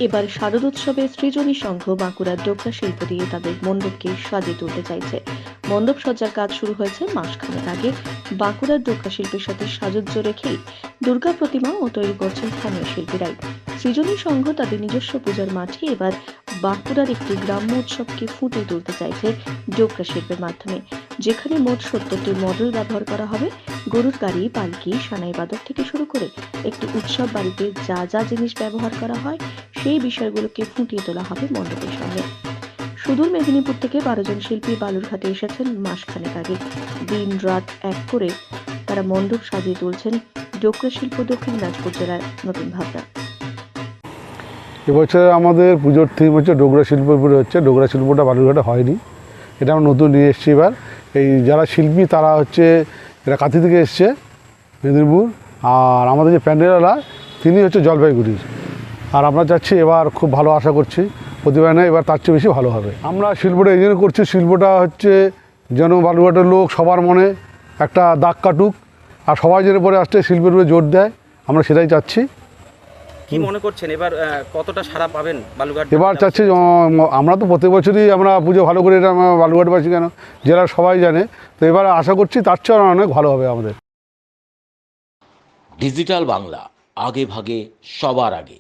এবার শারদোৎসবে সৃজনী সংঘ বাঁকুড়ার ডোকরা শিল্প দিয়ে তাদের মণ্ডপকে সাজিয়ে তুলতে চাইছে। মণ্ডপ সজ্জার কাজ শুরু হয়েছে মাসখানেক আগে। বাঁকুড়ার ডোকরা শিল্পের সাথে সাজুজ্য রেখেই দুর্গা প্রতিমাও তৈরি করছেন স্থানীয় শিল্পীরাই। সৃজনী সংঘ তাদের নিজস্ব পূজার মাঠে এবার বাঁকুড়ার একটি গ্রাম্য উৎসবকে ফুটিয়ে তুলতে চাইছে ডোকরা শিল্পের মাধ্যমে, যেখানে মোট 70টি মডেল ব্যবহার করা হবে। গরুর গাড়ি, পালকি, সানাই বাদক থেকে শুরু করে একটি উৎসব বাড়িতে যা যা জিনিস ব্যবহার করা হয় সেই বিষয়গুলোকে ফুটিয়ে তোলা হবে মণ্ডপের সামনে। সুদূর মেদিনীপুর থেকে 12 জন শিল্পী বালুরঘাটে এসেছেন মাসখানেক আগে। দিন রাত এক করে তারা মণ্ডপ সাজিয়ে তুলছেন ডোকরা শিল্প দক্ষিণ দিনাজপুর জেলার নতুন ভাবনা। এবছর আমাদের পুজোর থিম হচ্ছে ডোকরা শিল্পের উপরে হচ্ছে। ডোকরা শিল্পটা বালুরঘাটে হয়নি, এটা আমরা নতুন নিয়ে এসেছি এবার। এই যারা শিল্পী তারা হচ্ছে এরা কাঁথি থেকে এসছে মেদিনীপুর, আর আমাদের যে প্যান্ডেলওয়ালা তিনি হচ্ছে জলপাইগুড়ির। আর আমরা চাচ্ছি এবার খুব ভালো আশা করছি, প্রতিবার না এবার তার চেয়ে বেশি ভালো হবে। আমরা শিল্পটা এই জন্য করছি, শিল্পটা হচ্ছে যেন বালুরঘাটের লোক সবার মনে একটা দাগ কাটুক, আর সবাই যেন পরে আসতে শিল্পের উপরে জোর দেয়, আমরা সেটাই চাচ্ছি। কি মনে করছেন এবার কতটা সাড়া পাবেন বালুরঘাট? এবার চাচ্ছি আমরা তো প্রত্যেক বছরই আমরা পুজো ভালো করি, এটা আমরা বালুরঘাটবাসী কেন জেলার সবাই জানে, তো এবার আশা করছি তার চেয়ে অনেক ভালো হবে আমাদের। ডিজিটাল বাংলা, আগে ভাগে সবার আগে।